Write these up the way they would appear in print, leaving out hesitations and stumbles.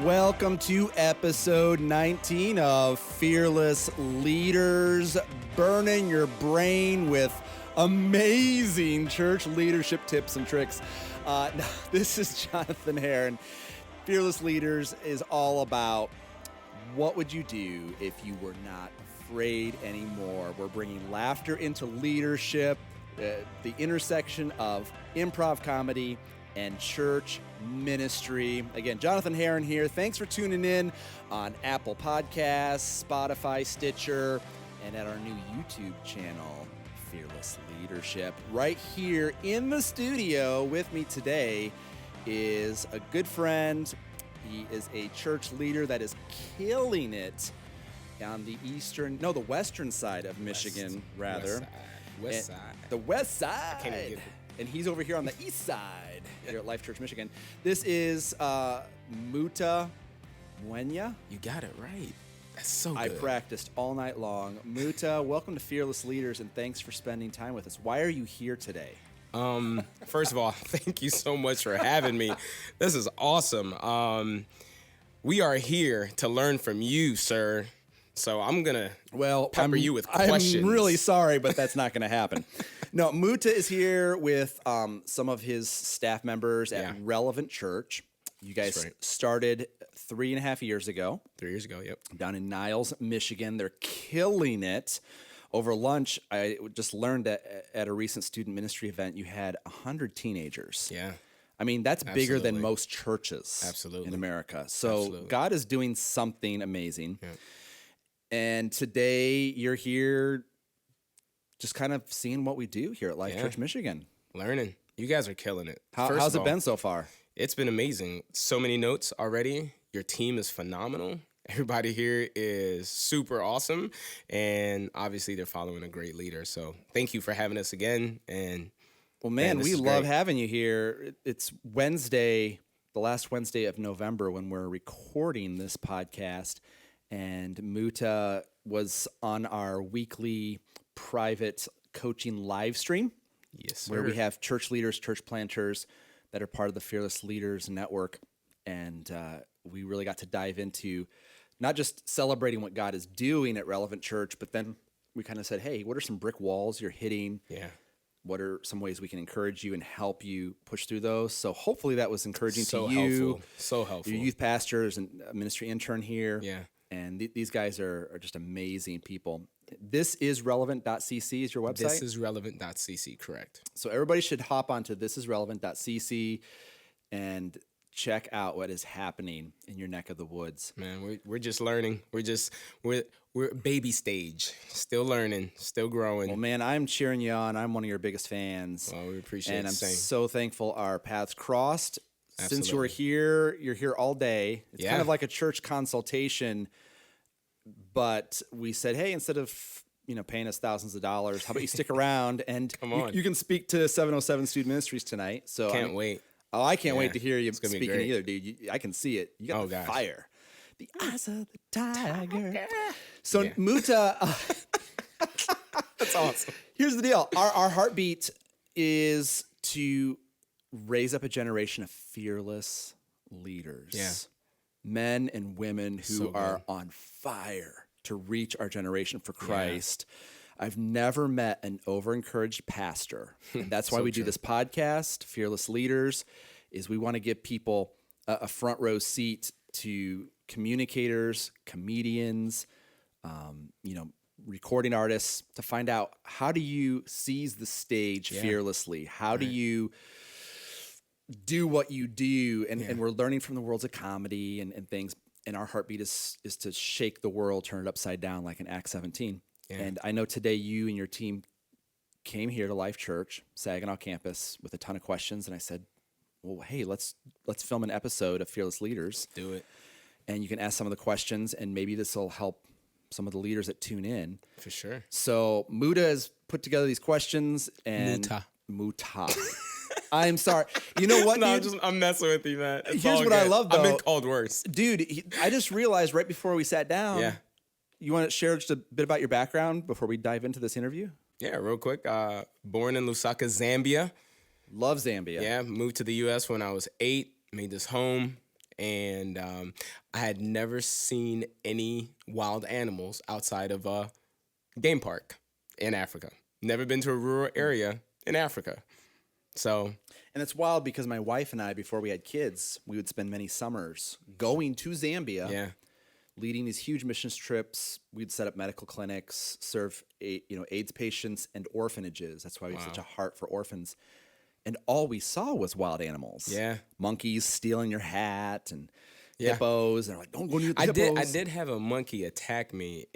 Welcome to episode 19 of Fearless Leaders, burning your brain with amazing church leadership tips and tricks. This is Jonathan Herron. Fearless Leaders is all about what would you do if you were not afraid anymore. We're bringing laughter into leadership, the intersection of improv comedy and church ministry. Again, Jonathan Herron here. Thanks for tuning in on Apple Podcasts, Spotify, Stitcher, and at our new YouTube channel, Fearless Leadership. Right here in the studio with me today is a good friend. He is a church leader that is killing it on the western side of Michigan, West side. The west side. I can't even get it. And he's over here on the east side here at Life Church Michigan. This is Muta Mwenya. You got it right. That's so good. I practiced all night long. Muta, welcome to Fearless Leaders, and thanks for spending time with us. Why are you here today? First of all, thank you so much for having me. This is awesome. We are here to learn from you, sir. So I'm going to pepper you with questions. I'm really sorry, but that's not going to happen. No, Muta is here with some of his staff members at Relevant Church. You guys started 3.5 years ago. 3 years ago, yep. Down in Niles, Michigan. They're killing it. Over lunch, I just learned that at a recent student ministry event, you had 100 teenagers. Yeah. I mean, that's bigger than most churches in America. So God is doing something amazing. Yeah. And today you're here just kind of seeing what we do here at Life Church Michigan. Learning. You guys are killing it. How's it been so far? It's been amazing. So many notes already. Your team is phenomenal. Everybody here is super awesome. And obviously they're following a great leader. So thank you for having us again. And well, man, we love having you here. It's Wednesday, the last Wednesday of November when we're recording this podcast. And Muta was on our weekly private coaching live stream. Yes, sir. Where we have church leaders, church planters that are part of the Fearless Leaders Network. And we really got to dive into not just celebrating what God is doing at Relevant Church, but then we kind of said, hey, what are some brick walls you're hitting? Yeah. What are some ways we can encourage you and help you push through those? So hopefully that was encouraging to you. So helpful. Your youth pastors and a ministry intern here. Yeah. And these guys are just amazing people. This is relevant.cc is your website? This is relevant.cc, correct. So everybody should hop onto thisisrelevant.cc and check out what is happening in your neck of the woods. Man, we're just learning. We're baby stage, still learning, still growing. Well, man, I'm cheering you on. I'm one of your biggest fans. Well, we appreciate it. And I'm Same. so thankful our paths crossed. Absolutely. Since you're here all day. It's kind of like a church consultation, but we said, hey, instead of paying us thousands of dollars, how about you stick around and you can speak to 707 Student Ministries tonight. So can't wait. Oh, I can't wait to hear you speaking either, dude. I can see it. You got the fire. The eyes of the tiger. So Muta, that's awesome. Here's the deal. Our heartbeat is to raise up a generation of fearless leaders. Yeah. Men and women who are on fire to reach our generation for Christ. Yeah. I've never met an over-encouraged pastor. And that's why we do this podcast, Fearless Leaders, is we want to give people a front row seat to communicators, comedians, recording artists to find out, how do you seize the stage fearlessly? How do you do what you do? And we're learning from the worlds of comedy and things. And our heartbeat is to shake the world, turn it upside down like in Acts 17. Yeah. And I know today you and your team came here to Life Church, Saginaw campus, with a ton of questions. And I said, well, hey, let's film an episode of Fearless Leaders. Do it. And you can ask some of the questions, and maybe this will help some of the leaders that tune in. For sure. So Muta has put together these questions. And Muta. I'm sorry. You know what, dude? I'm messing with you, man. Here's what I love, though. I've been called worse. Dude, I just realized right before we sat down. Yeah. You want to share just a bit about your background before we dive into this interview? Yeah, real quick. Born in Lusaka, Zambia. Love Zambia. Yeah, moved to the U.S. when I was 8, made this home, and I had never seen any wild animals outside of a game park in Africa. Never been to a rural area in Africa. So, and it's wild because my wife and I, before we had kids, we would spend many summers going to Zambia, leading these huge missions trips. We'd set up medical clinics, serve AIDS patients and orphanages. That's why we have such a heart for orphans. And all we saw was wild animals. Yeah. Monkeys stealing your hat and hippos. And they're like, don't go near the hippos. I did have a monkey attack me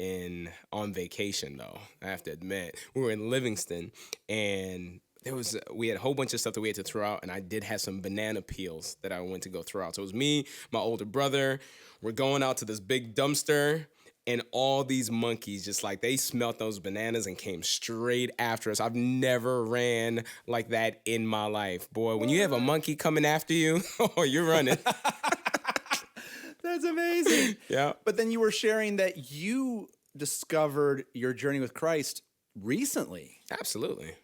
on vacation, though, I have to admit. We were in Livingston, and we had a whole bunch of stuff that we had to throw out, and I did have some banana peels that I went to go throw out. So it was me, my older brother. We're going out to this big dumpster, and all these monkeys just like they smelt those bananas and came straight after us. I've never ran like that in my life. Boy, when you have a monkey coming after you, oh, you're running. That's amazing. Yeah. But then you were sharing that you discovered your journey with Christ recently. Absolutely.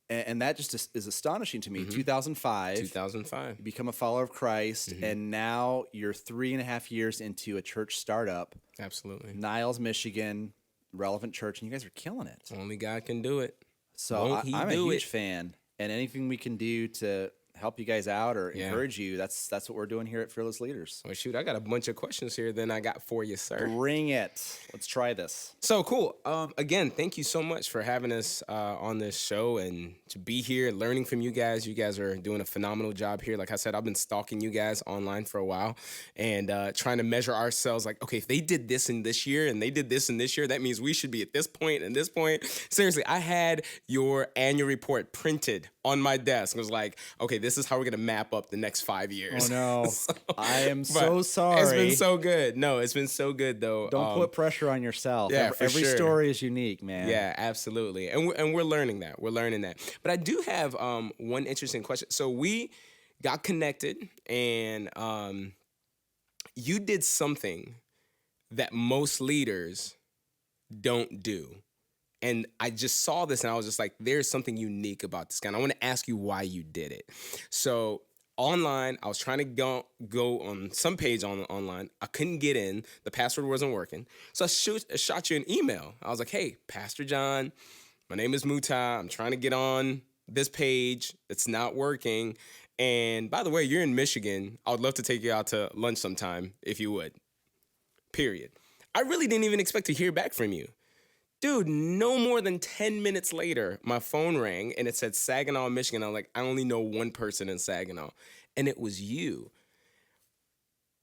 And that just is astonishing to me. 2005. 2005. You become a follower of Christ, and now you're 3.5 years into a church startup. Absolutely. Niles, Michigan, relevant church, and you guys are killing it. Only God can do it. So I'm a huge fan, and anything we can do to help you guys out or encourage you, that's what we're doing here at Fearless Leaders. Well, shoot, I got a bunch of questions here then I got for you, sir. Bring it. Let's try this. So cool. Again, thank you so much for having us on this show and to be here, learning from you guys. You guys are doing a phenomenal job here. Like I said, I've been stalking you guys online for a while and trying to measure ourselves like, okay, if they did this in this year and they did this in this year, that means we should be at this point and this point. Seriously, I had your annual report printed on my desk. I was like, okay, this is how we're going to map up the next 5 years. Oh, no. I am so sorry. It's been so good. No, it's been so good, though. Don't put pressure on yourself. Yeah, every story is unique, man. Yeah, absolutely. And we're learning that. We're learning that. But I do have one interesting question. So we got connected, and you did something that most leaders don't do. And I just saw this and I was just like, there's something unique about this guy. And I want to ask you why you did it. So online, I was trying to go on some page online. I couldn't get in. The password wasn't working. So I shot you an email. I was like, hey, Pastor John, my name is Muta. I'm trying to get on this page. It's not working. And by the way, you're in Michigan. I would love to take you out to lunch sometime if you would. Period. I really didn't even expect to hear back from you. Dude, no more than 10 minutes later, my phone rang and it said Saginaw, Michigan. I'm like, I only know one person in Saginaw. And it was you.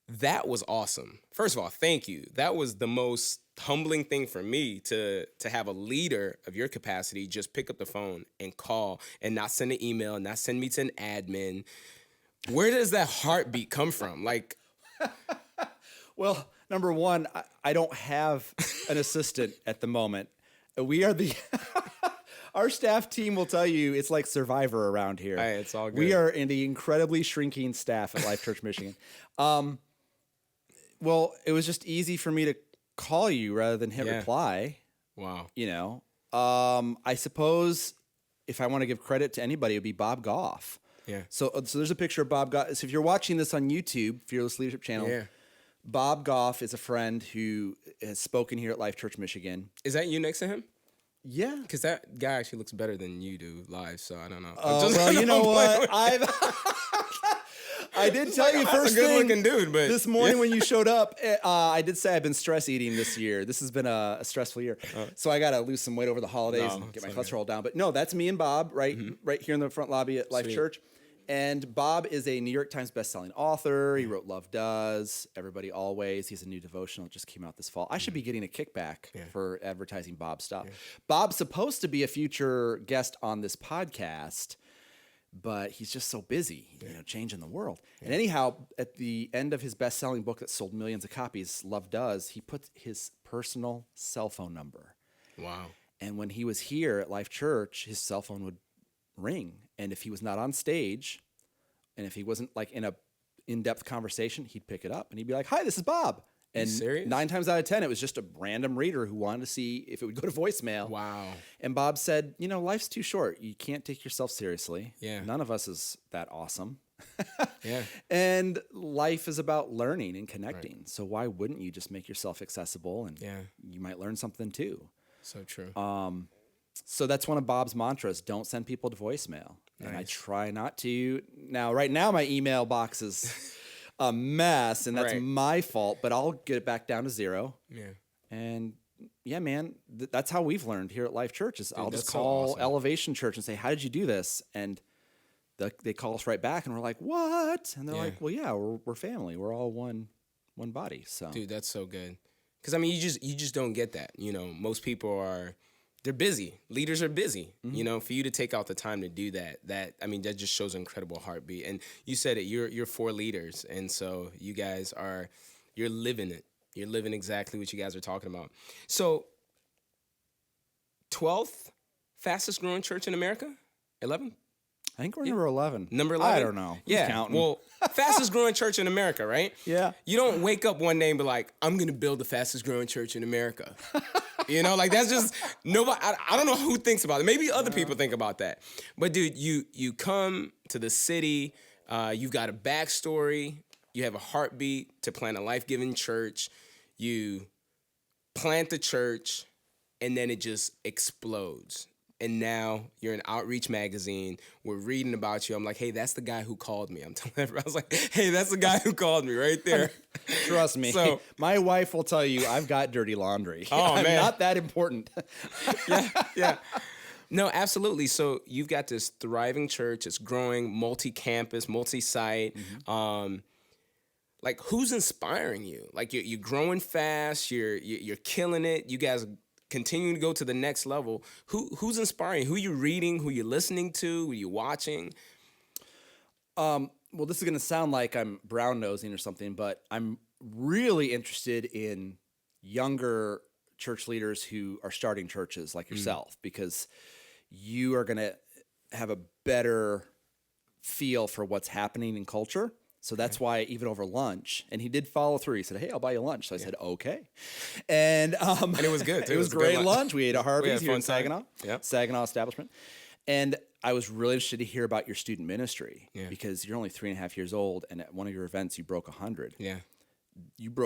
That was awesome. First of all, thank you. That was the most humbling thing for me to have a leader of your capacity just pick up the phone and call and not send an email, not send me to an admin. Where does that heartbeat come from? Like, well, number one, I don't have an assistant at the moment. We are our staff team will tell you it's like Survivor around here. Hey, it's all good. We are in the incredibly shrinking staff at Life Church Michigan. Well, it was just easy for me to call you rather than hit reply. Wow. You know, I suppose if I want to give credit to anybody, it would be Bob Goff. Yeah. So there's a picture of Bob Goff. So if you're watching this on YouTube, Fearless Leadership Channel, Bob Goff is a friend who has spoken here at Life Church Michigan. Is that you next to him? Yeah. Because that guy actually looks better than you do live, so I don't know. Well, you know what? I did tell you first thing. Good-looking dude, but this morning when you showed up, I did say I've been stress eating this year. This has been a stressful year, so I got to lose some weight over the holidays and get my cholesterol down. But no, that's me and Bob right here in the front lobby at Life Church. And Bob is a New York Times bestselling author. He wrote Love Does, Everybody Always. He has a new devotional that just came out this fall. I should be getting a kickback for advertising Bob's stuff. Bob's supposed to be a future guest on this podcast, but he's just so busy, changing the world. And anyhow, at the end of his best-selling book that sold millions of copies, Love Does, he put his personal cell phone number. Wow. And when he was here at Life Church, his cell phone would ring. And if he was not on stage, and if he wasn't like in a in-depth conversation, he'd pick it up and he'd be like, "Hi, this is Bob." And 9 times out of 10, it was just a random reader who wanted to see if it would go to voicemail. Wow. And Bob said, life's too short. You can't take yourself seriously. Yeah. None of us is that awesome. Yeah. And life is about learning and connecting. Right. So why wouldn't you just make yourself accessible, and you might learn something too. So true. So that's one of Bob's mantras: don't send people to voicemail. Nice. And I try not to. Now, right now, my email box is a mess, and that's my fault, but I'll get it back down to 0. Yeah. And yeah, man, that's how we've learned here at Life Church is I'll just call Elevation Church and say, how did you do this? And they call us right back, and we're like, what? And they're like, well, yeah, we're family. We're all one body. So, dude, that's so good. Because I mean, you just don't get that. You know, most people they're busy. Leaders are busy. Mm-hmm. You know, for you to take out the time to do that that just shows incredible heartbeat. And you said it. You're 4 leaders, and so you guys you're living it. You're living exactly what you guys are talking about. So, 12th fastest growing church in America? 11? I think we're number 11. Number 11? I don't know. Who's counting? Well, fastest growing church in America, right? Yeah. You don't wake up one day and be like, I'm going to build the fastest growing church in America. You know, like that's just nobody. I don't know who thinks about it. Maybe other people think about that. But dude, you come to the city. You've got a backstory. You have a heartbeat to plant a life-giving church. You plant the church, and then it just explodes. And now you're in Outreach Magazine. We're reading about you. I'm like, hey, that's the guy who called me. I'm telling everyone, I was like, hey, that's the guy who called me right there. Trust me. So, my wife will tell you I've got dirty laundry. Oh, I'm man. not that important. Yeah. No, absolutely. So you've got this thriving church. It's growing, multi-campus, multi-site. Mm-hmm. Like, who's inspiring you? Like, you're growing fast. You're killing it. You guys continuing to go to the next level. Who's inspiring? Who you reading? Who you listening to? Who you watching? Well, this is going to sound like I'm brown nosing or something, but I'm really interested in younger church leaders who are starting churches like yourself, because you are going to have a better feel for what's happening in culture. So that's why even over lunch, and he did follow through. He said, hey, I'll buy you lunch. So I said, okay. And it was good, too. It was great lunch. We ate at Harvey's here in Saginaw, yep. Saginaw establishment. And I was really interested to hear about your student ministry because you're only 3.5 years old, and at one of your events, you broke 100. Yeah.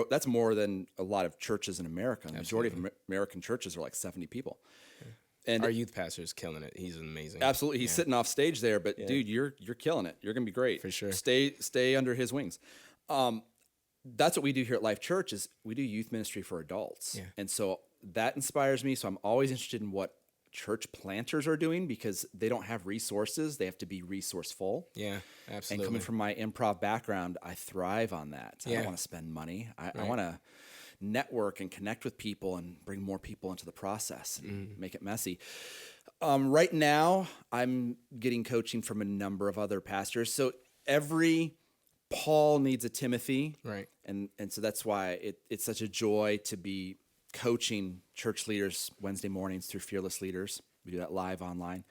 That's more than a lot of churches in America. The majority of American churches are like 70 people. Yeah. And our youth pastor is killing it. He's amazing. Absolutely. He's sitting off stage there, but dude, you're killing it. You're going to be great. For sure. Stay under his wings. That's what we do here at Life Church is we do youth ministry for adults. Yeah. And so that inspires me. So I'm always interested in what church planters are doing because they don't have resources. They have to be resourceful. Yeah, absolutely. And coming from my improv background, I thrive on that. I don't want to spend money. I want to network and connect with people and bring more people into the process and make it messy. Right now, I'm getting coaching from a number of other pastors. So every Paul needs a Timothy. Right. And so that's why it's such a joy to be coaching church leaders Wednesday mornings through Fearless Leaders. We do that live online.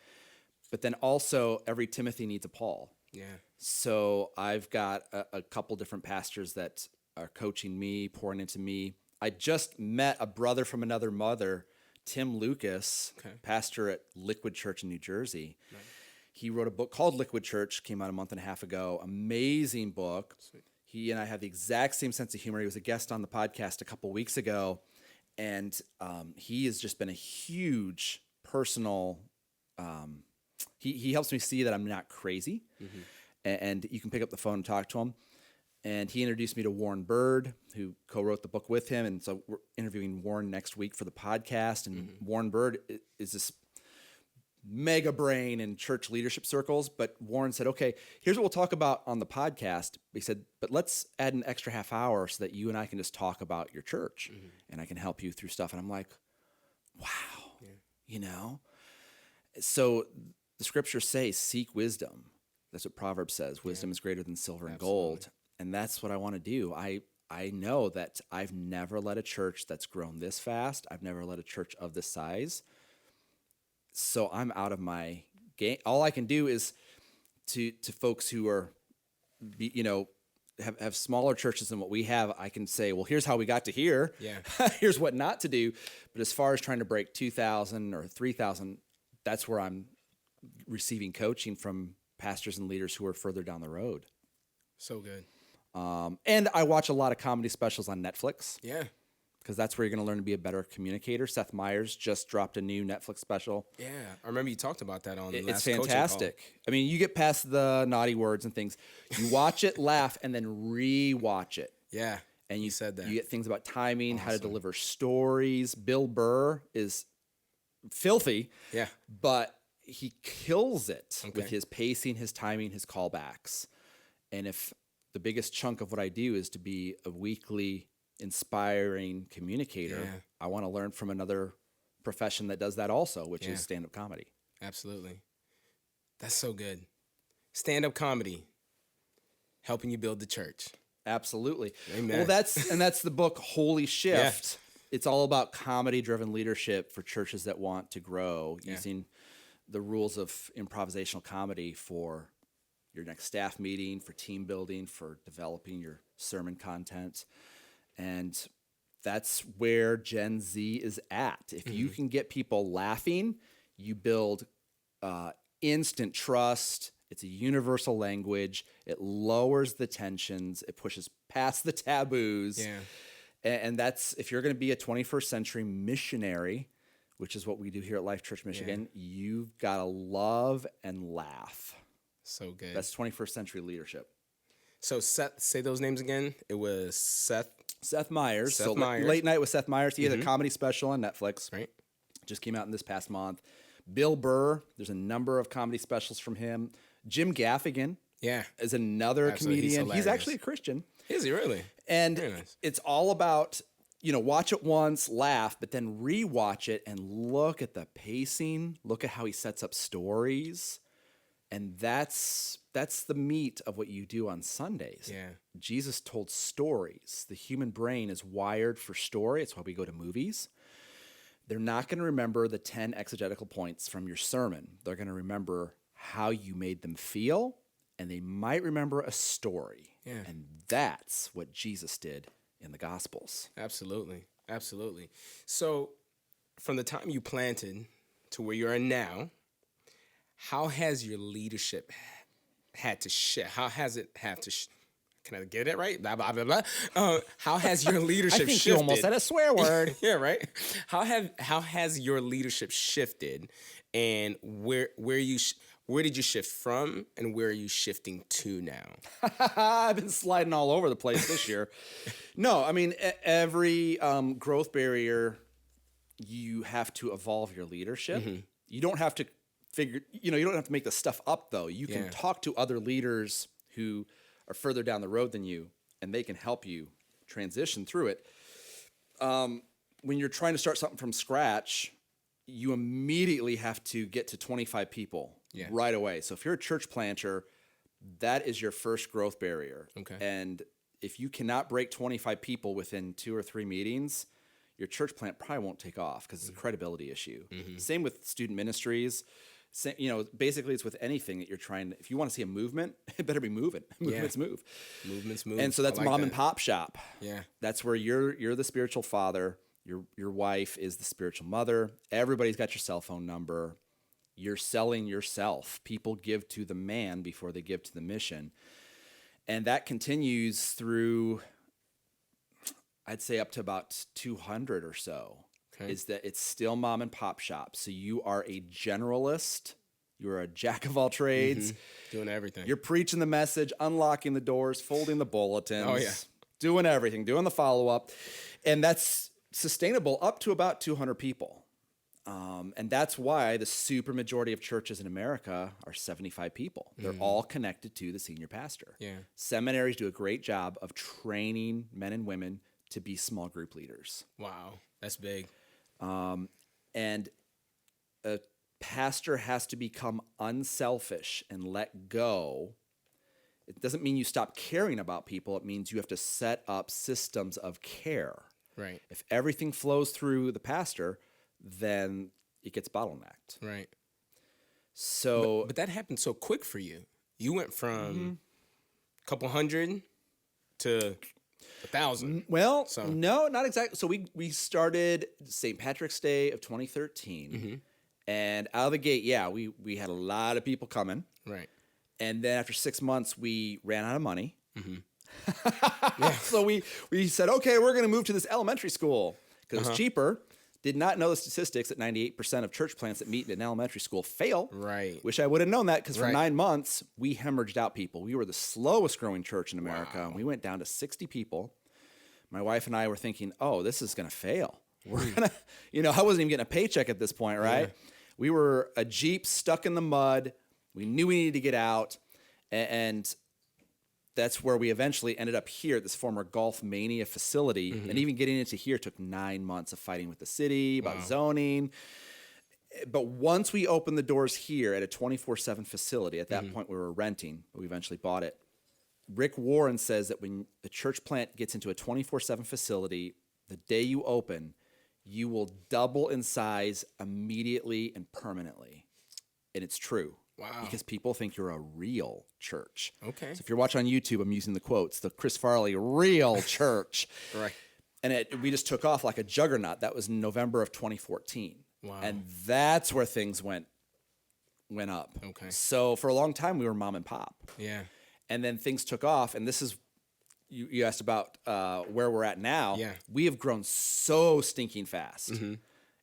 But then also every Timothy needs a Paul. Yeah. So I've got a couple different pastors that are coaching me, pouring into me. I just met a brother from another mother, Tim Lucas, pastor at Liquid Church in New Jersey. Right. He wrote a book called Liquid Church, came out a month and a half ago. Amazing book. Sweet. He and I have the exact same sense of humor. He was a guest on the podcast a couple weeks ago, and he has just been a huge personal he helps me see that I'm not crazy, and you can pick up the phone and talk to him. And he introduced me to Warren Bird, who co-wrote the book with him. And so we're interviewing Warren next week for the podcast. And Warren Bird is this mega brain in church leadership circles. But Warren said, okay, here's what we'll talk about on the podcast. He said, but let's add an extra half hour so that you and I can just talk about your church. And I can help you through stuff. And I'm like, wow, you know? So the scriptures say, seek wisdom. That's what Proverbs says. Wisdom is greater than silver and gold. And that's what I want to do. I know that I've never led a church that's grown this fast. I've never led a church of this size. So I'm out of my game. All I can do is to folks who are, have smaller churches than what we have, I can say, well, here's how we got to here. Yeah. Here's what not to do. But as far as trying to break 2,000 or 3,000, that's where I'm receiving coaching from pastors and leaders who are further down the road. So good. And I watch a lot of comedy specials on Netflix. Yeah. Because that's where you're going to learn to be a better communicator. Seth Meyers just dropped a new Netflix special. Yeah, I remember you talked about that on the It's last coaching fantastic. call. I mean, you get past the naughty words and things. You watch it, laugh, and then re-watch it. Yeah, And you said that. You get things about timing, how to deliver stories. Bill Burr is filthy. Yeah. But he kills it with his pacing, his timing, his callbacks. And if the biggest chunk of what I do is to be a weekly inspiring communicator, I want to learn from another profession that does that also, which is stand-up comedy. Absolutely. That's so good. Stand-up comedy, helping you build the church. Absolutely. Amen. Well, that's the book Holy Shift. Yeah. It's all about comedy-driven leadership for churches that want to grow, using the rules of improvisational comedy for your next staff meeting, for team building, for developing your sermon content. And that's where Gen Z is at. If you can get people laughing, you build instant trust. It's a universal language. It lowers the tensions. It pushes past the taboos. Yeah. And that's, if you're going to be a 21st century missionary, which is what we do here at Life Church Michigan, you've got to love and laugh. So good. That's 21st century leadership. So Seth, say those names again. It was Seth Meyers. Seth Meyers. Late Night with Seth Meyers. He has a comedy special on Netflix. Right. Just came out in this past month. Bill Burr. There's a number of comedy specials from him. Jim Gaffigan. Yeah. Is another comedian. He's actually a Christian. Is he really? And nice. It's all about, watch it once, laugh, but then rewatch it and look at the pacing. Look at how he sets up stories. And that's the meat of what you do on Sundays. Yeah. Jesus told stories. The human brain is wired for story. It's why we go to movies. They're not going to remember the 10 exegetical points from your sermon. They're going to remember how you made them feel, and they might remember a story. Yeah. And that's what Jesus did in the Gospels. Absolutely. Absolutely. So from the time you planted to where you are now, how has your leadership had to shift? How has it had to can I get it right? Blah, blah, blah, blah. How has your leadership I think shifted? you almost said a swear word. Yeah, right? How has your leadership shifted, and where did you shift from, and where are you shifting to now? I've been sliding all over the place this year. No, I mean, every growth barrier, you have to evolve your leadership. You don't have to you don't have to make the stuff up, though. You can talk to other leaders who are further down the road than you, and they can help you transition through it. When you're trying to start something from scratch, you immediately have to get to 25 people right away. So if you're a church planter, that is your first growth barrier. Okay. And if you cannot break 25 people within 2 or 3 meetings, your church plant probably won't take off because it's a credibility issue. Same with student ministries. Basically it's with anything that you're trying to, if you want to see a movement, it better be moving. Movements move. Movements move. And so that's mom and pop shop. Yeah. That's where you're the spiritual father. Your wife is the spiritual mother. Everybody's got your cell phone number. You're selling yourself. People give to the man before they give to the mission. And that continues through, I'd say up to about 200 or so. Okay. Is that it's still mom and pop shop. So you are a generalist. You're a jack of all trades. Doing everything. You're preaching the message, unlocking the doors, folding the bulletins. Oh, yeah. Doing everything, doing the follow-up. And that's sustainable up to about 200 people. And that's why the super majority of churches in America are 75 people. They're all connected to the senior pastor. Yeah. Seminaries do a great job of training men and women to be small group leaders. Wow, that's big. And a pastor has to become unselfish and let go. It doesn't mean you stop caring about people. It means you have to set up systems of care. Right. If everything flows through the pastor, then it gets bottlenecked. Right. So, but that happened so quick for you. You went from a couple hundred to 1,000. Well, no, not exactly. So we started St. Patrick's Day of 2013. And out of the gate, we had a lot of people coming. Right. And then after 6 months, we ran out of money. Yeah. So we said, okay, we're going to move to this elementary school because it's cheaper. Did not know the statistics that 98% of church plants that meet in an elementary school fail. Right. Wish I would have known that because for Right. 9 months, we hemorrhaged out people. We were the slowest growing church in America. Wow. And we went down to 60 people. My wife and I were thinking, oh, this is going to fail. We're going to, I wasn't even getting a paycheck at this point, right? Yeah. We were a Jeep stuck in the mud. We knew we needed to get out. And that's where we eventually ended up here at this former Golf Mania facility. And even getting into here took 9 months of fighting with the city about zoning. But once we opened the doors here at a 24/7 facility, at that point we were renting, but we eventually bought it. Rick Warren says that when the church plant gets into a 24/7 facility, the day you open, you will double in size immediately and permanently. And it's true. Wow. Because people think you're a real church. Okay. So if you're watching on YouTube, I'm using the quotes, the Chris Farley real church. Right. And we just took off like a juggernaut. That was in November of 2014. Wow. And that's where things went up. Okay. So for a long time, we were mom and pop. Yeah. And then things took off. And this is, you asked about where we're at now. Yeah. We have grown so stinking fast.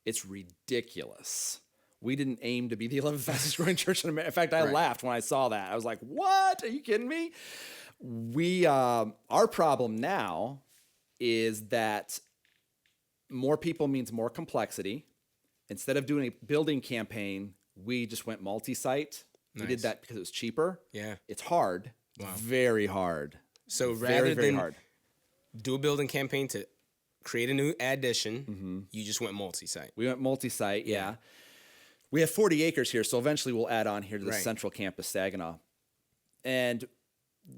It's ridiculous. We didn't aim to be the 11th fastest growing church in America. In fact, I laughed when I saw that. I was like, what? Are you kidding me? Our problem now is that more people means more complexity. Instead of doing a building campaign, we just went multi-site. Nice. We did that because it was cheaper. Yeah. It's hard. Wow. Very hard. So Very, rather very than hard. do a building campaign to create a new addition, you just went multi-site. We went multi-site, yeah. We have 40 acres here, so eventually we'll add on here to the Right. central campus, Saginaw. And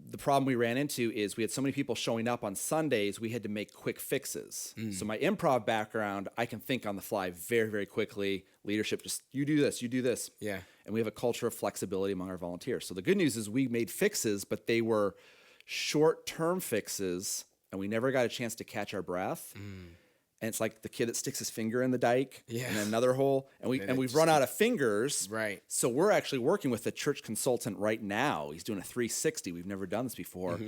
the problem we ran into is we had so many people showing up on Sundays, we had to make quick fixes. So my improv background, I can think on the fly very, very quickly. Leadership, just you do this, you do this. Yeah. And we have a culture of flexibility among our volunteers. So the good news is we made fixes, but they were short-term fixes, and we never got a chance to catch our breath. And it's like the kid that sticks his finger in the dike and another hole, and we've run out of fingers. Right. So we're actually working with a church consultant right now. He's doing a 360. We've never done this before,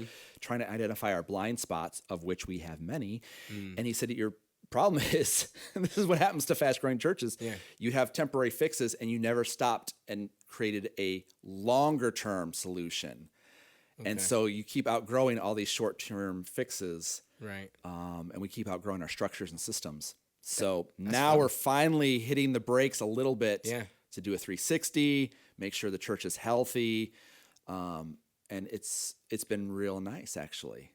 trying to identify our blind spots, of which we have many. And he said, your problem is, and this is what happens to fast-growing churches, you have temporary fixes, and you never stopped and created a longer-term solution. And so you keep outgrowing all these short-term fixes. Right. And we keep outgrowing our structures and systems. So now we're finally hitting the brakes a little bit to do a 360, make sure the church is healthy. And it's been real nice, actually,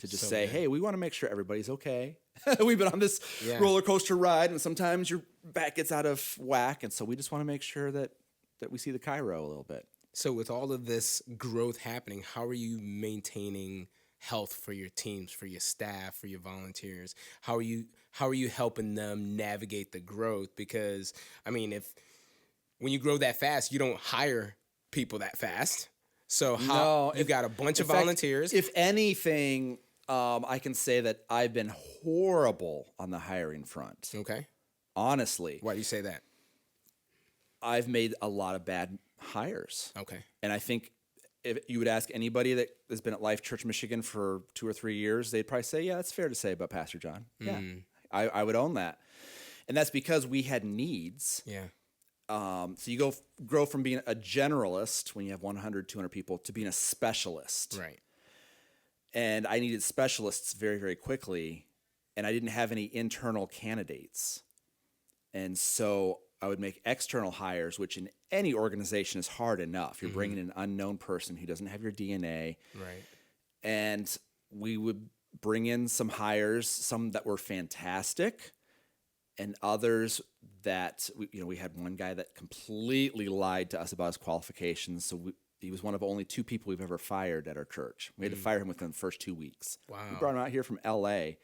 to just say, hey, we want to make sure everybody's okay. We've been on this roller coaster ride, and sometimes your back gets out of whack. And so we just want to make sure that we see the Cairo a little bit. So with all of this growth happening, how are you maintaining health for your teams, for your staff, for your volunteers? How are you helping them navigate the growth? Because I mean, when you grow that fast, you don't hire people that fast. So you've got a bunch of volunteers. If anything, I can say that I've been horrible on the hiring front. Okay. Honestly. Why do you say that? I've made a lot of bad hires. Okay. And I think if you would ask anybody that has been at Life Church Michigan for 2 or 3 years, they'd probably say, yeah, that's fair to say about Pastor John. Yeah, I would own that. And that's because we had needs. Yeah. So you grow from being a generalist when you have 100, 200 people to being a specialist. Right. And I needed specialists very, very quickly, and I didn't have any internal candidates. And so I would make external hires, which in any organization is hard enough. You're bringing an unknown person who doesn't have your DNA. Right. And we would bring in some hires, some that were fantastic, and others that, we had one guy that completely lied to us about his qualifications. So he was one of only 2 people we've ever fired at our church. We had to fire him within the first 2 weeks. Wow. We brought him out here from L.A.,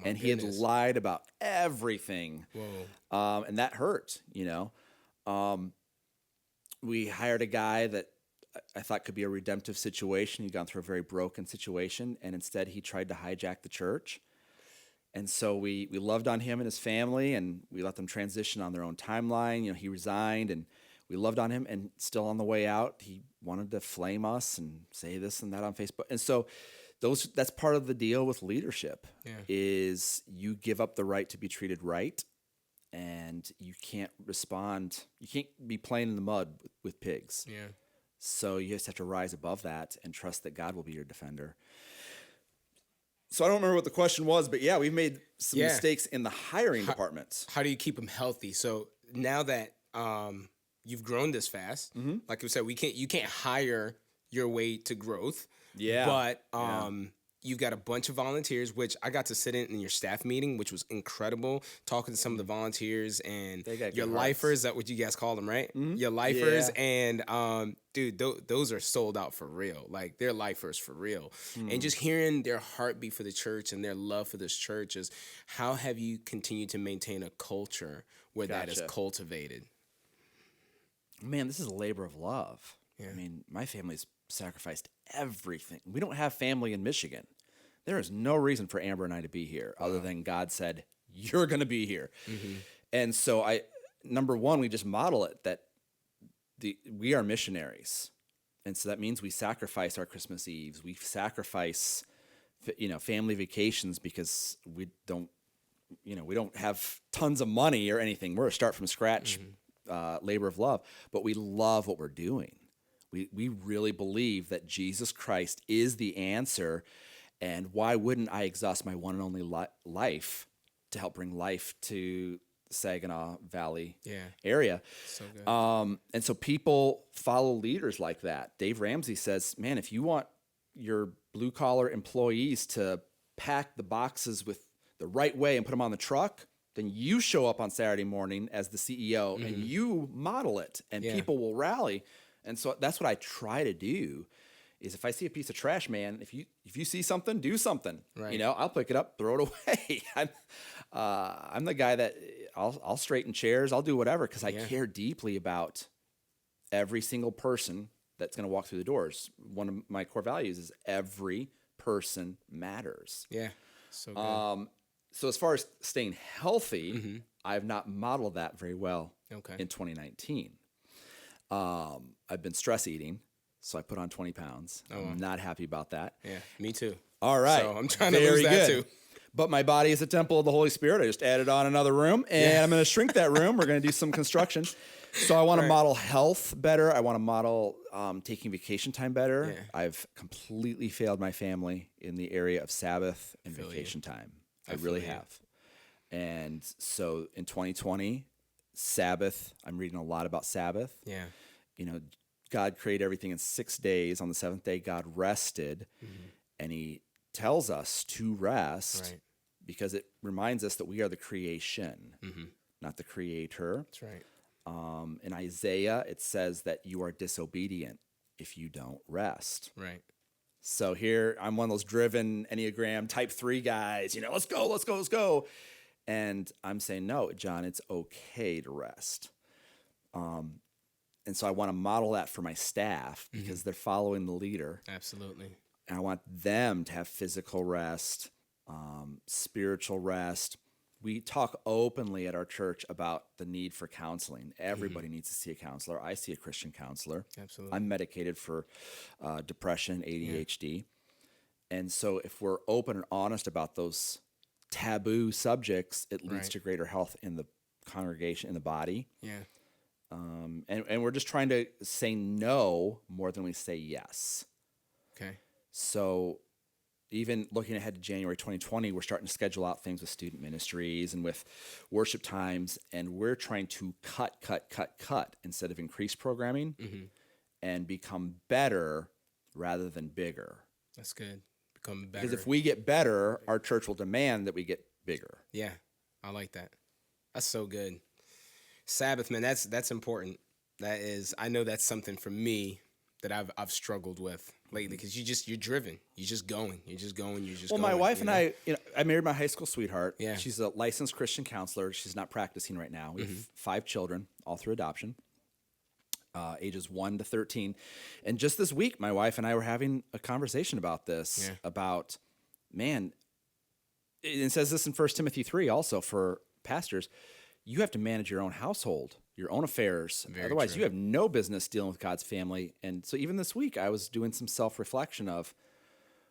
and he had goodness. lied about everything. Whoa. And that hurt, We hired a guy that I thought could be a redemptive situation. He'd gone through a very broken situation, and instead he tried to hijack the church. And so we loved on him and his family, and we let them transition on their own timeline. He resigned, and we loved on him, and still on the way out, he wanted to flame us and say this and that on Facebook. And so that's part of the deal with leadership is you give up the right to be treated right, and you can't respond. You can't be playing in the mud with pigs. Yeah. So you just have to rise above that and trust that God will be your defender. So I don't remember what the question was, but we've made some mistakes in the hiring department. How do you keep them healthy? So now that you've grown this fast, like we said, you can't hire your way to growth. Yeah. But you've got a bunch of volunteers, which I got to sit in your staff meeting, which was incredible, talking to some of the volunteers and your lifers. Is that what you guys call them, right? Mm-hmm. Your lifers. Yeah. And dude, those are sold out for real. Like, they're lifers for real. And just hearing their heartbeat for the church and their love for this church is, how have you continued to maintain a culture where that is cultivated? Man, this is a labor of love. Yeah. I mean, my family's sacrificed everything. We don't have family in Michigan. There is no reason for Amber and I to be here other than God said, you're going to be here. Mm-hmm. And so number one, we just model it that we are missionaries. And so that means we sacrifice our Christmas Eves. We sacrifice, family vacations because we don't have tons of money or anything. We're a start from scratch labor of love, but we love what we're doing. We really believe that Jesus Christ is the answer, and why wouldn't I exhaust my one and only life to help bring life to the Saginaw Valley area? So good. And so people follow leaders like that. Dave Ramsey says, man, if you want your blue-collar employees to pack the boxes with the right way and put them on the truck, then you show up on Saturday morning as the CEO and you model it, and people will rally. And so that's what I try to do is, if I see a piece of trash, man, if you see something, do something. Right. I'll pick it up, throw it away. I'm the guy that I'll straighten chairs, I'll do whatever, because I care deeply about every single person that's going to walk through the doors. One of my core values is every person matters. Yeah, so good. So as far as staying healthy, I have not modeled that very well in 2019. I've been stress eating, so I put on 20 pounds. I'm not happy about that. Yeah, me too. All right. So I'm trying to lose that too. But my body is a temple of the Holy Spirit. I just added on another room, and I'm going to shrink that room. We're going to do some construction. So I want to model health better. I want to model taking vacation time better. Yeah. I've completely failed my family in the area of Sabbath and vacation time. I really have. And so in 2020, Sabbath, I'm reading a lot about Sabbath. Yeah. God created everything in 6 days. On the seventh day, God rested, and he tells us to rest because it reminds us that we are the creation, not the creator. That's right. In Isaiah, it says that you are disobedient if you don't rest. Right. So here, I'm one of those driven Enneagram type 3 guys, let's go. And I'm saying, no, John, it's okay to rest. And so I want to model that for my staff because they're following the leader. Absolutely. And I want them to have physical rest, spiritual rest. We talk openly at our church about the need for counseling. Everybody needs to see a counselor. I see a Christian counselor. Absolutely. I'm medicated for depression, ADHD. Yeah. And so if we're open and honest about those taboo subjects, it leads to greater health in the congregation, in the body. Yeah. And we're just trying to say no more than we say yes. Okay. So even looking ahead to January 2020, we're starting to schedule out things with student ministries and with worship times, and we're trying to cut instead of increase programming and become better rather than bigger. That's good. Become better. Because if we get better, our church will demand that we get bigger. Yeah, I like that. That's so good. Sabbath, man, that's important. That is, I know that's something for me that I've struggled with lately, because you're driven. You're just going. Well, my wife and I married my high school sweetheart. Yeah. She's a licensed Christian counselor. She's not practicing right now. We have 5 children, all through adoption, ages 1 to 13. And just this week, my wife and I were having a conversation about this, about, man, it says this in 1 Timothy 3 also for pastors, you have to manage your own household your own affairs. Very Otherwise, true. you have no business dealing with God's family. And so even this week, I was doing some self-reflection of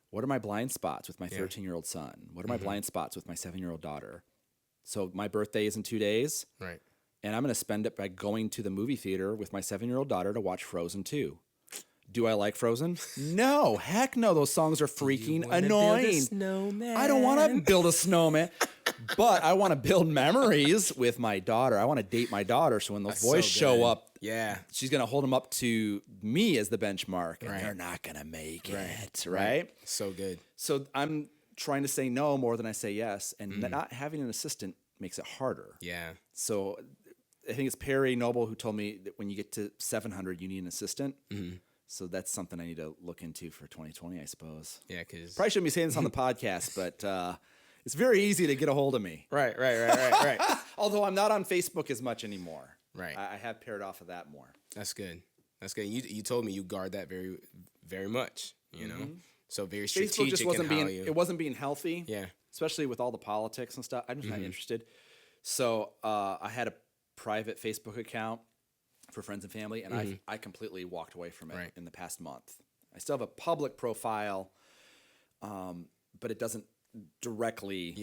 what are my blind spots with my 13-year-old son? What are my blind spots with my 7-year-old daughter? So my birthday is in 2 days. Right. And I'm going to spend it by going to the movie theater with my 7-year-old daughter to watch Frozen 2. Do I like Frozen? No. Heck no. Those songs are freaking annoying. I don't want to build a snowman. But I want to build memories with my daughter. I want to date my daughter. So when those boys show up, she's going to hold them up to me as the benchmark. And they're not going to make it. Right? So good. So I'm trying to say no more than I say yes. And not having an assistant makes it harder. Yeah. So I think it's Perry Noble who told me that when you get to 700, you need an assistant. So that's something I need to look into for 2020, I suppose. Yeah, because probably shouldn't be saying this on the podcast, but it's very easy to get a hold of me. Right. Although I'm not on Facebook as much anymore. Right. I have paired off of that more. That's good. You told me you guard that very, very much. You know, so very strategic. Facebook just wasn't it wasn't being healthy. Yeah. Especially with all the politics and stuff. I'm just not interested. So I had a private Facebook account for friends and family, and I completely walked away from it in the past month. I still have a public profile, but it doesn't directly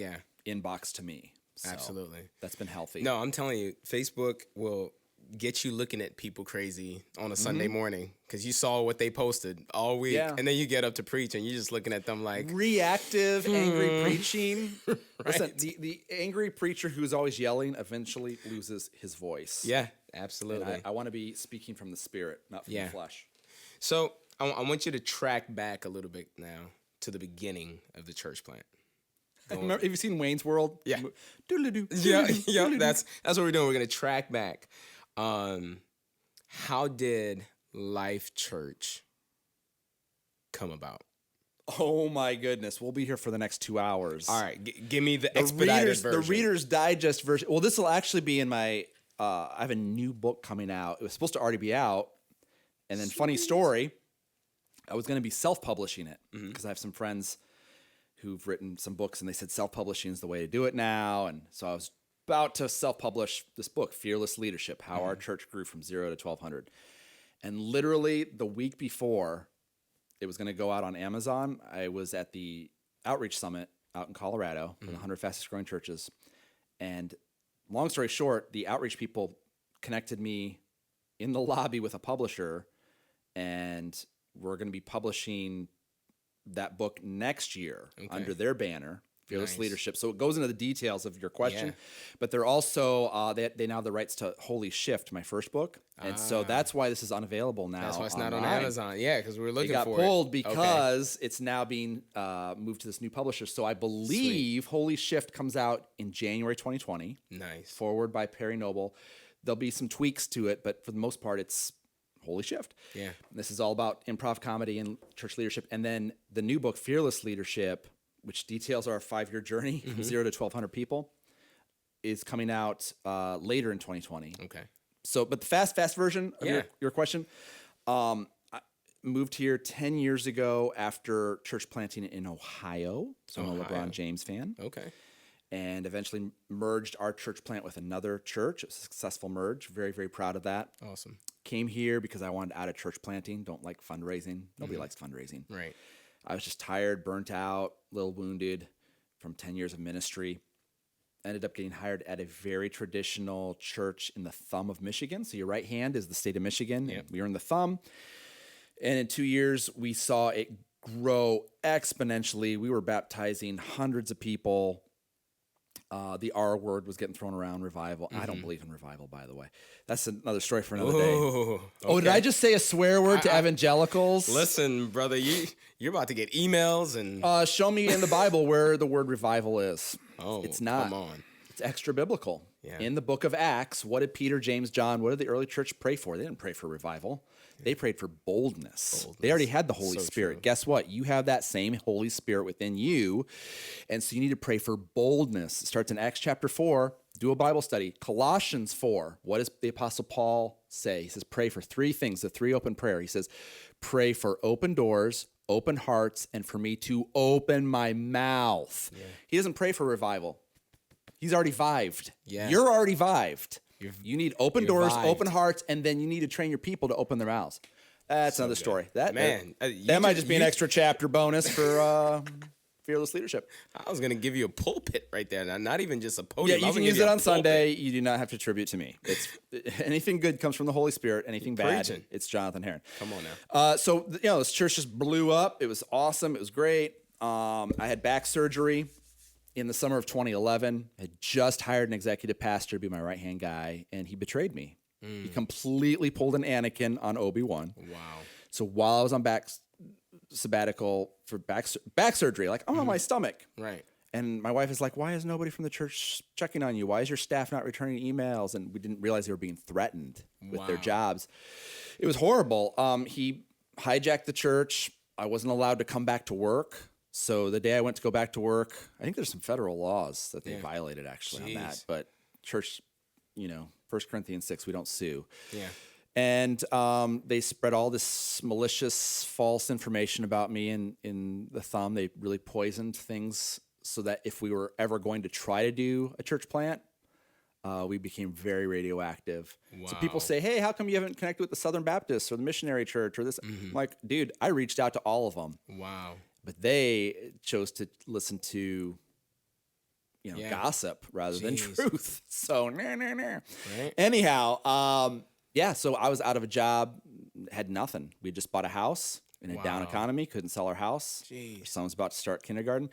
inbox to me. So absolutely. That's been healthy. No, I'm telling you, Facebook will get you looking at people crazy on a Sunday morning because you saw what they posted all week, and then you get up to preach and you're just looking at them like reactive, angry preaching. Listen, the angry preacher who's always yelling eventually loses his voice. Yeah, absolutely. And I want to be speaking from the spirit, not from the flesh. So I want you to track back a little bit now to the beginning of the church plant. Have you seen Wayne's World? Yeah. Doodle-doo, Yeah. doodle-doo. That's what we're doing. We're gonna track back. How did Life Church come about? Oh my goodness, we'll be here for the next 2 hours. All right, give me the expedited version. The Reader's Digest version. Well, this will actually be in my. I have a new book coming out. It was supposed to already be out, and then funny story, I was going to be self-publishing it because I have some friends who've written some books, and they said self-publishing is the way to do it now, and so I was about to self-publish this book, Fearless Leadership: How Our Church Grew from 0 to 1,200. And literally the week before it was going to go out on Amazon, I was at the Outreach Summit out in Colorado for the 100 fastest growing churches. And long story short, the outreach people connected me in the lobby with a publisher, and we're going to be publishing that book next year under their banner, Fearless Leadership. So it goes into the details of your question, but they're also, they now have the rights to Holy Shift, my first book. And so that's why this is unavailable now. That's why it's online. not on Amazon. Yeah, because we were looking for it. It got pulled because it's now being moved to this new publisher. So I believe Holy Shift comes out in January 2020. Nice. Forward by Perry Noble. There'll be some tweaks to it, but for the most part, it's Holy Shift. Yeah. This is all about improv comedy and church leadership. And then the new book, Fearless Leadership, which details our 5-year journey from 0 to 1,200 people, is coming out later in 2020. Okay. So, but the fast version of your question, I moved here 10 years ago after church planting in Ohio. So I'm a LeBron James fan. Okay. And eventually merged our church plant with another church. It was a successful merge. Very, very proud of that. Awesome. Came here because I wanted out of church planting. Don't like fundraising. Nobody likes fundraising. Right. I was just tired, burnt out, a little wounded from 10 years of ministry. Ended up getting hired at a very traditional church in the thumb of Michigan. So your right hand is the state of Michigan. Yep. We were in the thumb. And in 2 years, we saw it grow exponentially. We were baptizing hundreds of people. The R word was getting thrown around, revival. I don't believe in revival, by the way. That's another story for another day. Okay. Oh, did I just say a swear word to evangelicals? Listen, brother, you're about to get emails and... show me in the Bible where the word revival is. Oh, it's not. Come on. It's extra biblical. Yeah. In the book of Acts, what did Peter, James, John, what did the early church pray for? They didn't pray for revival. They prayed for boldness. They already had the Holy Spirit. True. Guess what? You have that same Holy Spirit within you. And so you need to pray for boldness. It starts in Acts chapter 4. Do a Bible study. Colossians 4. What does the Apostle Paul say? He says, pray for 3 things, the 3 open prayer. He says, pray for open doors, open hearts, and for me to open my mouth. Yeah. He doesn't pray for revival. He's already vived. Yeah. You're already vived. You need open you're doors, vibed. open hearts, and then you need to train your people to open their mouths. That's another story. That might just be an extra chapter bonus for fearless leadership. I was gonna give you a pulpit right there, not even just a podium. Yeah, you can use it on Sunday. You do not have to attribute to me. It's anything good comes from the Holy Spirit. Anything bad, it's Jonathan Herron. Come on now. So this church just blew up. It was awesome. It was great. I had back surgery in the summer of 2011. I had just hired an executive pastor to be my right-hand guy, and he betrayed me. He completely pulled an Anakin on Obi-Wan. Wow. So while I was on back sabbatical for back surgery, like I'm on my stomach. Right. And my wife is like, why is nobody from the church checking on you? Why is your staff not returning emails? And we didn't realize they were being threatened with their jobs. It was horrible. He hijacked the church. I wasn't allowed to come back to work. So the day I went to go back to work, I think there's some federal laws that they violated actually on that. But church, 1 Corinthians 6, we don't sue. Yeah. And they spread all this malicious, false information about me in the thumb. They really poisoned things so that if we were ever going to try to do a church plant, we became very radioactive. Wow. So people say, hey, how come you haven't connected with the Southern Baptists or the Missionary Church or this? I'm like, dude, I reached out to all of them. Wow. But they chose to listen to gossip rather than truth. So, Right. Anyhow, so I was out of a job, had nothing. We had just bought a house in a down economy, couldn't sell our house. Our son was about to start kindergarten.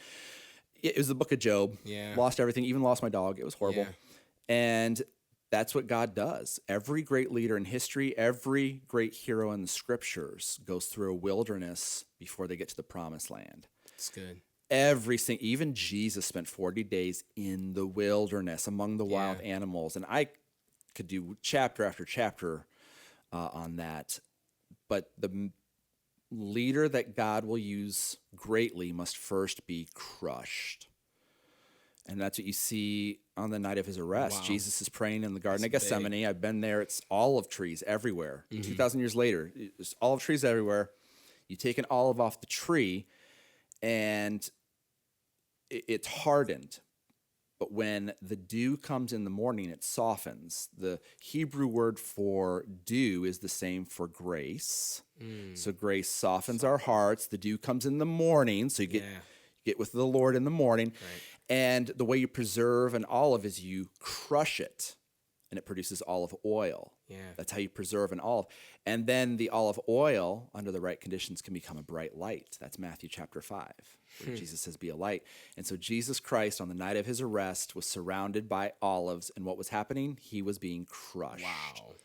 It was the book of Job. Yeah. Lost everything, even lost my dog. It was horrible. Yeah. And that's what God does. Every great leader in history, every great hero in the scriptures goes through a wilderness before they get to the promised land. That's good. Even Jesus spent 40 days in the wilderness among the wild animals. And I could do chapter after chapter on that. But the leader that God will use greatly must first be crushed. And that's what you see on the night of his arrest. Wow. Jesus is praying in the Garden of Gethsemane. Big. I've been there. It's olive trees everywhere. 2,000 years later, there's olive trees everywhere. You take an olive off the tree, and it's hardened. But when the dew comes in the morning, it softens. The Hebrew word for dew is the same for grace. So grace softens our hearts. The dew comes in the morning, so you get with the Lord in the morning. Right. And the way you preserve an olive is you crush it, and it produces olive oil. Yeah. That's how you preserve an olive. And then the olive oil, under the right conditions, can become a bright light. That's Matthew chapter 5, where Jesus says, be a light. And so Jesus Christ, on the night of his arrest, was surrounded by olives. And what was happening? He was being crushed. Wow.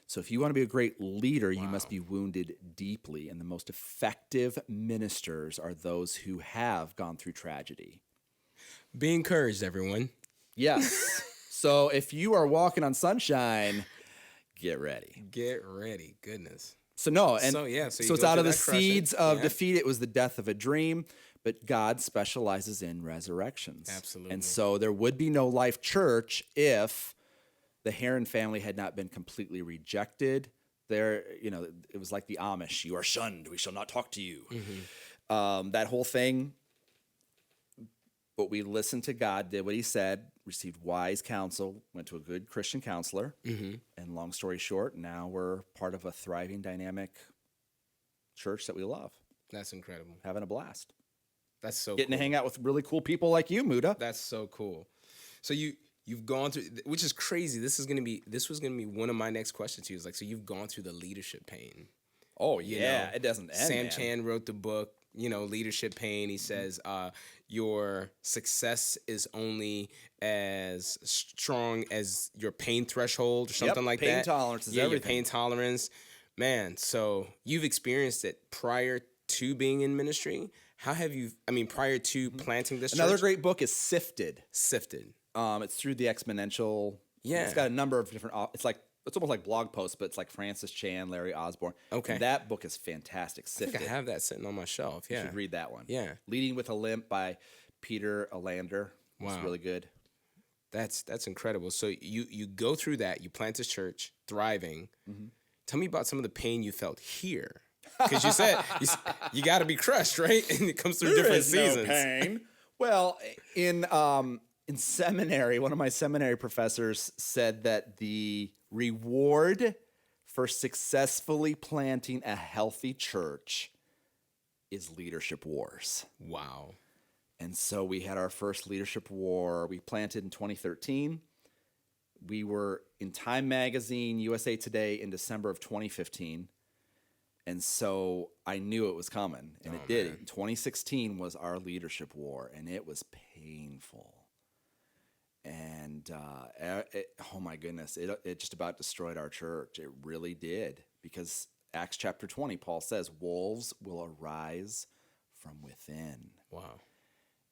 So if you want to be a great leader, you must be wounded deeply. And the most effective ministers are those who have gone through tragedy. Be encouraged, everyone. Yes. So if you are walking on sunshine, get ready. Get ready. Goodness. So it's out of the seeds of defeat. It was the death of a dream, but God specializes in resurrections. Absolutely. And so there would be no Life Church if the Herron family had not been completely rejected. It was like the Amish. You are shunned. We shall not talk to you. That whole thing. But we listened to God, did what he said, received wise counsel, went to a good Christian counselor. And long story short, now we're part of a thriving, dynamic church that we love. That's incredible. Having a blast. That's so Getting cool. to hang out with really cool people like you, Muda. That's so cool. So you've gone through, which is crazy. This was gonna be one of my next questions to you. So you've gone through the leadership pain. Oh yeah, it doesn't end. Sam Chan wrote the book, Leadership Pain. He says your success is only as strong as your pain threshold or something like pain that. Tolerance is everything. Your pain tolerance. Man, so you've experienced it prior to being in ministry. How have you, prior to planting this Another church? great book is Sifted. It's through the exponential. Yeah. It's got a number of different, it's almost like blog posts, but it's like Francis Chan, Larry Osborne. Okay. And that book is fantastic. Sifted. I think I have that sitting on my shelf. Yeah. You should read that one. Yeah. Leading with a Limp by Peter Alander. Wow. It's really good. That's incredible. So you go through that, you plant this church, thriving. Tell me about some of the pain you felt here. Because you said you got to be crushed, right? And it comes through different seasons. No pain. Well, in in seminary, one of my seminary professors said that the reward for successfully planting a healthy church is leadership wars. Wow. And so we had our first leadership war. We planted in 2013. We were in Time Magazine, USA Today in December of 2015. And so I knew it was coming, and it did. Man. 2016 was our leadership war, and it was painful. And oh my goodness, it just about destroyed our church. It really did, because Acts chapter 20, Paul says, wolves will arise from within. Wow.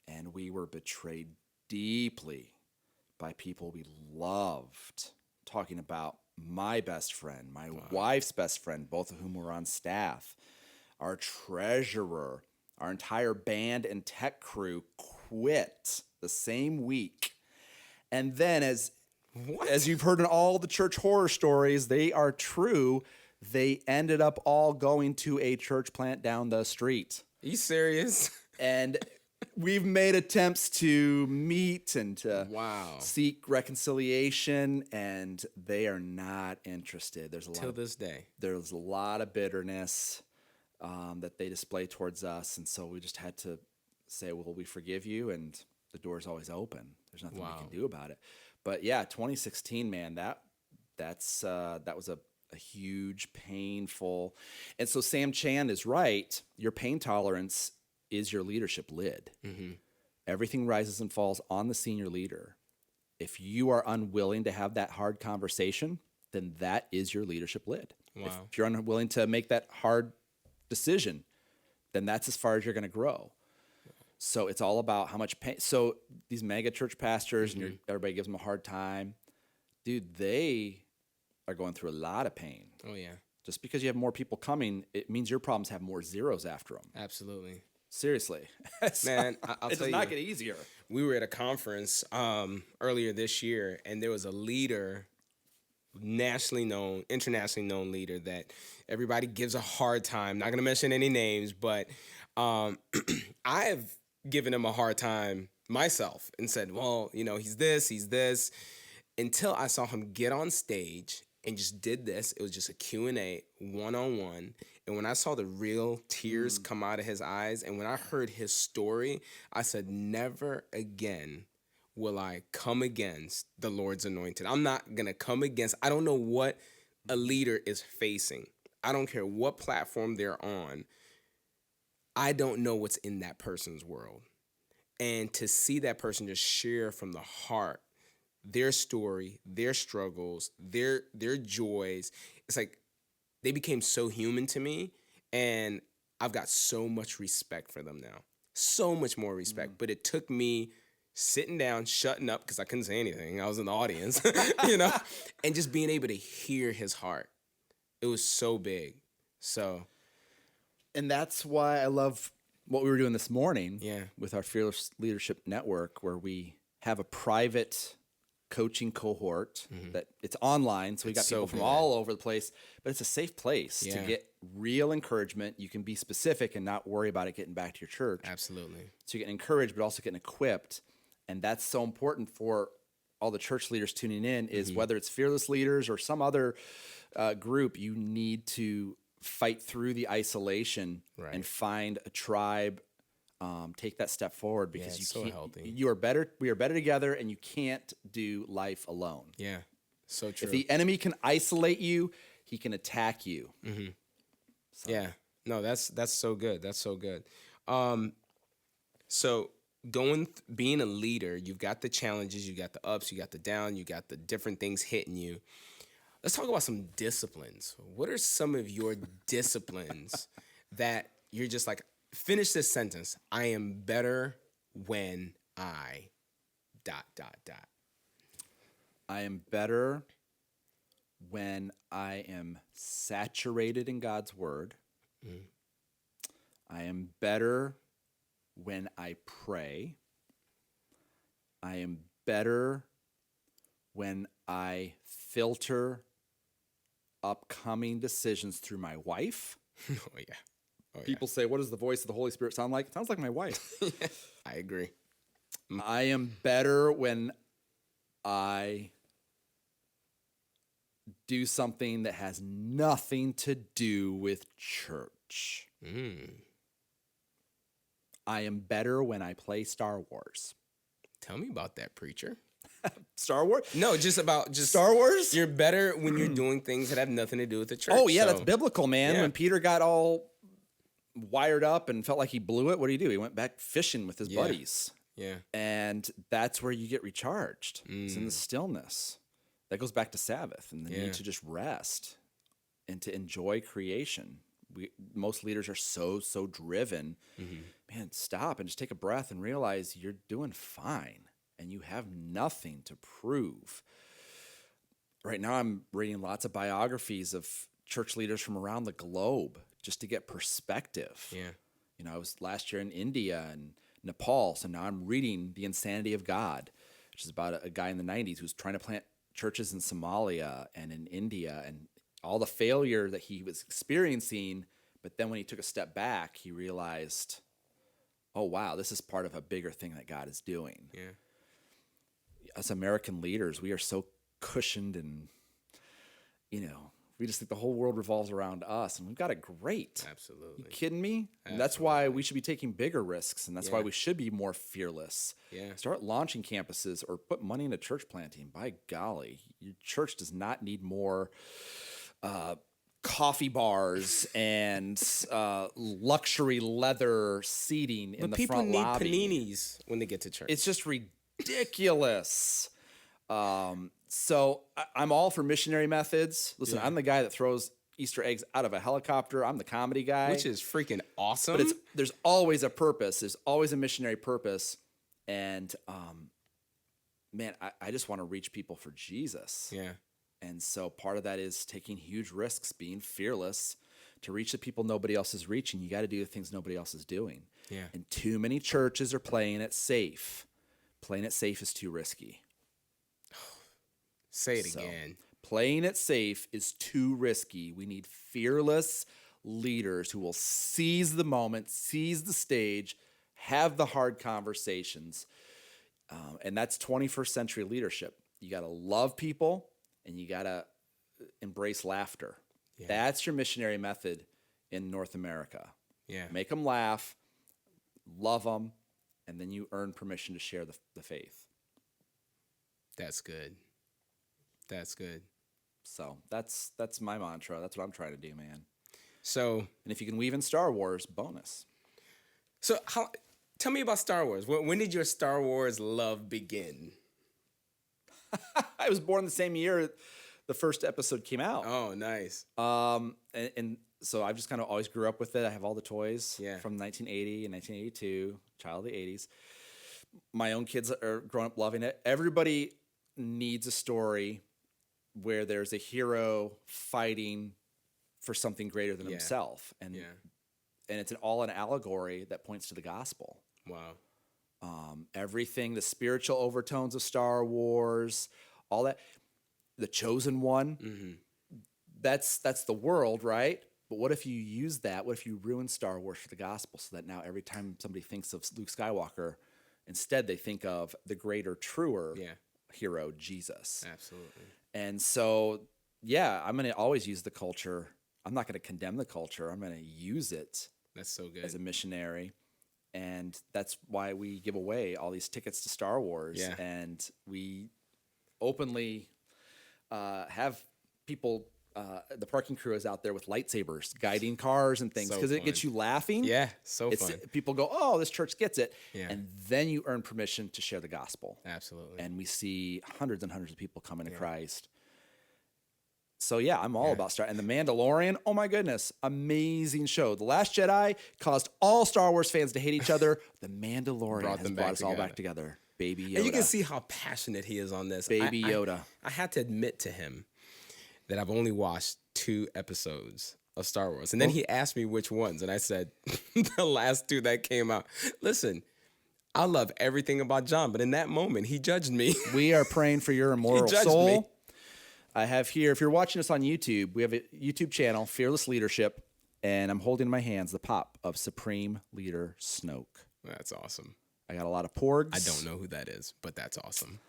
And we were betrayed deeply by people we loved. Talking about my best friend, my wife's best friend, both of whom were on staff, our treasurer, our entire band and tech crew quit the same week. And then, as you've heard in all the church horror stories, they are true, they ended up all going to a church plant down the street. Are you serious? And we've made attempts to meet and to Wow. seek reconciliation, and they are not interested. Till this day. There's a lot of bitterness that they display towards us, and so we just had to say, well, we forgive you, and the door's always open. There's nothing we can do about it. But yeah, 2016, man, that was a huge, painful. And so Sam Chan is right. Your pain tolerance is your leadership lid. Mm-hmm. Everything rises and falls on the senior leader. If you are unwilling to have that hard conversation, then that is your leadership lid. Wow. If you're unwilling to make that hard decision, then that's as far as you're going to grow. So it's all about how much pain. So these mega church pastors, and everybody gives them a hard time. Dude, they are going through a lot of pain. Oh, yeah. Just because you have more people coming, it means your problems have more zeros after them. Absolutely. Seriously. Man, I'll it tell does you. not get easier. We were at a conference earlier this year, and there was a leader, nationally known, internationally known leader that everybody gives a hard time. Not going to mention any names, but I have given him a hard time myself and said, well, he's this, until I saw him get on stage and just did this. It was just a Q&A, one-on-one. And when I saw the real tears come out of his eyes, and when I heard his story, I said, never again will I come against the Lord's anointed. I'm not going to come against. I don't know what a leader is facing. I don't care what platform they're on. I don't know what's in that person's world. And to see that person just share from the heart their story, their struggles, their joys, it's like they became so human to me, and I've got so much respect for them now. So much more respect. But it took me sitting down, shutting up, because I couldn't say anything. I was in the audience, and just being able to hear his heart. It was so big. So... And that's why I love what we were doing this morning with our Fearless Leadership Network, where we have a private coaching cohort that it's online. So we got people from all over the place, but it's a safe place to get real encouragement. You can be specific and not worry about it getting back to your church. Absolutely. So you get encouraged, but also getting equipped. And that's so important for all the church leaders tuning in, is whether it's Fearless Leaders or some other group, you need to fight through the isolation and find a tribe, take that step forward, because you are better. We are better together, and you can't do life alone. Yeah, so true. If the enemy can isolate you, he can attack you. So. Yeah, no, that's so good. That's so good. So being a leader, you've got the challenges, you got the ups, you got the down, you got the different things hitting you. Let's talk about some disciplines. What are some of your disciplines that you're just like, finish this sentence, I am better when I ... I am better when I am saturated in God's word. I am better when I pray. I am better when I filter upcoming decisions through my wife. People say, what does the voice of the Holy Spirit sound like? It sounds like my wife. I agree. I am better when I do something that has nothing to do with church. I am better when I play Star Wars. Tell me about that, preacher. Star Wars? No, just Star Wars? You're better when you're doing things that have nothing to do with the church. Oh, yeah, so, that's biblical, man. yeah. When Peter got all wired up and felt like he blew it, what did he do? He went back fishing with his buddies. Yeah. And that's where you get recharged. It's in the stillness. That goes back to Sabbath and the need to just rest and to enjoy creation. Most leaders are so driven. Man, stop and just take a breath and realize you're doing fine and you have nothing to prove. Right now I'm reading lots of biographies of church leaders from around the globe just to get perspective. Yeah. You know, I was last year in India and Nepal, so now I'm reading The Insanity of God, which is about a guy in the 90s who's trying to plant churches in Somalia and in India and all the failure that he was experiencing. But then when he took a step back, he realized, oh, wow, this is part of a bigger thing that God is doing. Yeah. As American leaders, we are so cushioned and, we just think the whole world revolves around us, and we've got it great. Absolutely. You kidding me? And that's why we should be taking bigger risks, and that's why we should be more fearless. Yeah. Start launching campuses or put money into church planting. By golly, your church does not need more coffee bars and luxury leather seating in the front lobby. But people need paninis when they get to church. It's just ridiculous. So I'm all for missionary methods. Listen, I'm the guy that throws Easter eggs out of a helicopter. I'm the comedy guy. Which is freaking awesome. But there's always a purpose. There's always a missionary purpose. And, man, I just want to reach people for Jesus. Yeah. And so part of that is taking huge risks, being fearless to reach the people nobody else is reaching. You got to do the things nobody else is doing. Yeah. And too many churches are playing it safe. Playing it safe is too risky. Say it again. Playing it safe is too risky. We need fearless leaders who will seize the moment, seize the stage, have the hard conversations. And that's 21st century leadership. You got to love people and you got to embrace laughter. Yeah. That's your missionary method in North America. Yeah. Make them laugh, love them, and then you earn permission to share the faith. That's good. That's good. So that's my mantra. That's what I'm trying to do, man. So, and if you can weave in Star Wars, bonus. So tell me about Star Wars. When did your Star Wars love begin? I was born the same year the first episode came out. Oh, nice. And so I just kind of always grew up with it. I have all the toys from 1980 and 1982, child of the 80s. My own kids are growing up loving it. Everybody needs a story where there's a hero fighting for something greater than himself. And it's all an allegory that points to the gospel. Wow. Everything, the spiritual overtones of Star Wars, all that, the chosen one, that's the world, right? But what if you use that? What if you ruin Star Wars for the gospel so that now every time somebody thinks of Luke Skywalker, instead they think of the greater, truer hero, Jesus. Absolutely. And so, I'm going to always use the culture. I'm not going to condemn the culture. I'm going to use it. That's so good. As a missionary. And that's why we give away all these tickets to Star Wars. Yeah. And we openly have people, the parking crew is out there with lightsabers guiding cars and things because it gets you laughing. Yeah, fun. People go, oh, this church gets it. Yeah. And then you earn permission to share the gospel. Absolutely. And we see hundreds and hundreds of people coming to Christ. So, I'm all about Star. And The Mandalorian, oh my goodness, amazing show. The Last Jedi caused all Star Wars fans to hate each other. The Mandalorian has brought us all back together. Baby Yoda. And you can see how passionate he is on this. Baby Yoda. I had to admit to him that I've only watched 2 episodes of Star Wars. And then he asked me which ones. And I said, the last 2 that came out. Listen, I love everything about John, but in that moment, he judged me. We are praying for your immortal soul. Me. I have here, if you're watching us on YouTube, we have a YouTube channel, Fearless Leadership, and I'm holding in my hands the pop of Supreme Leader Snoke. That's awesome. I got a lot of porgs. I don't know who that is, but that's awesome.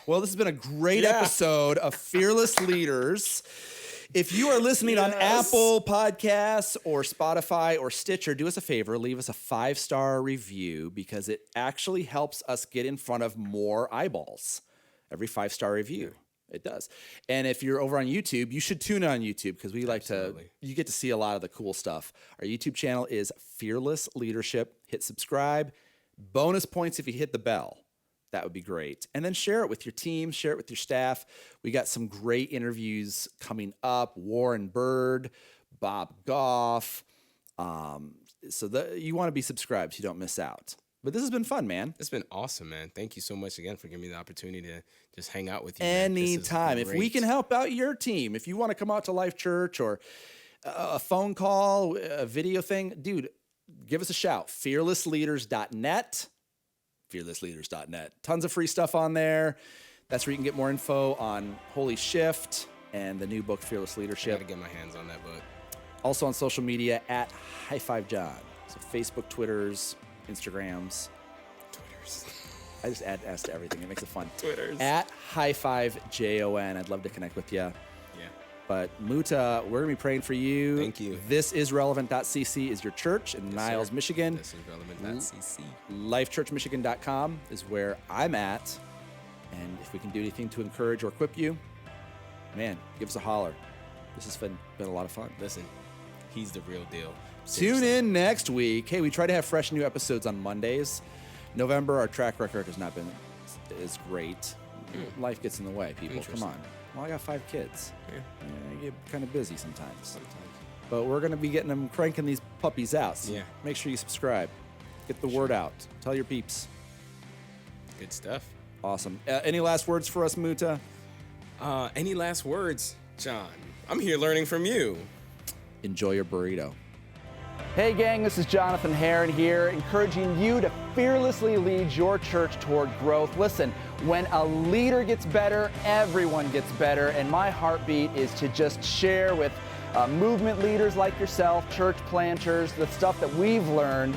Well, this has been a great episode of Fearless Leaders. If you are listening on Apple Podcasts or Spotify or Stitcher, do us a favor, leave us a 5-star review because it actually helps us get in front of more eyeballs. Every 5-star review. It does. And if you're over on YouTube, you should tune in on YouTube because we like you get to see a lot of the cool stuff. Our YouTube channel is Fearless Leadership. Hit subscribe. Bonus points if you hit the bell. That would be great. And then share it with your team, share it with your staff. We got some great interviews coming up. Warren Bird, Bob Goff. You want to be subscribed so you don't miss out. But this has been fun, man. It's been awesome, man. Thank you so much again for giving me the opportunity to just hang out with you. Anytime. If we can help out your team, if you want to come out to Life Church or a phone call, a video thing, dude, give us a shout. Fearlessleaders.net. Fearlessleaders.net. Tons of free stuff on there. That's where you can get more info on Holy Shift and the new book, Fearless Leadership. I got to get my hands on that book. Also on social media at High Five John. So Facebook, Twitters, Instagrams. I just add S to everything. It makes it fun. Twitters. At High Five JON. I'd love to connect with you. Yeah. But Muta, we're going to be praying for you. Thank you. This is Relevant.cc is your church in Niles, Michigan. This is Relevant.cc. LifeChurchMichigan.com is where I'm at. And if we can do anything to encourage or equip you, man, give us a holler. This has been a lot of fun. Listen, he's the real deal. Seriously. Tune in next week. Hey, we try to have fresh new episodes on Mondays. November, our track record has not been as great. Life gets in the way, people. Come on. Well, I got 5 kids. Yeah, I get kind of busy sometimes. But we're going to be getting them, cranking these puppies out. So make sure you subscribe. Get the word out. Tell your peeps. Good stuff. Awesome. Any last words for us, Muta? Any last words, John? I'm here learning from you. Enjoy your burrito. Hey gang, this is Jonathan Herron here, encouraging you to fearlessly lead your church toward growth. Listen, when a leader gets better, everyone gets better, and my heartbeat is to just share with movement leaders like yourself, church planters, the stuff that we've learned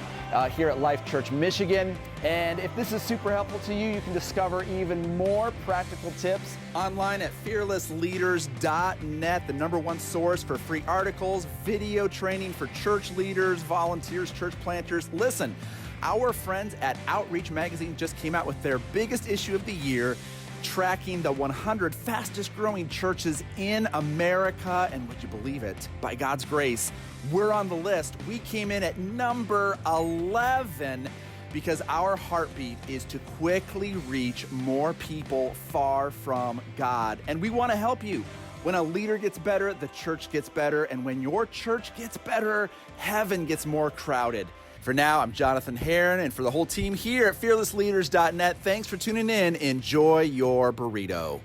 here at Life Church Michigan. And if this is super helpful to you, you can discover even more practical tips online at fearlessleaders.net, the #1 source for free articles, video training for church leaders, volunteers, church planters. Listen, our friends at Outreach Magazine just came out with their biggest issue of the year, tracking the 100 fastest growing churches in America. And would you believe it? By God's grace, we're on the list. We came in at number 11 because our heartbeat is to quickly reach more people far from God. And we want to help you. When a leader gets better, the church gets better. And when your church gets better, heaven gets more crowded. For now, I'm Jonathan Herron, and for the whole team here at fearlessleaders.net, thanks for tuning in. Enjoy your burrito.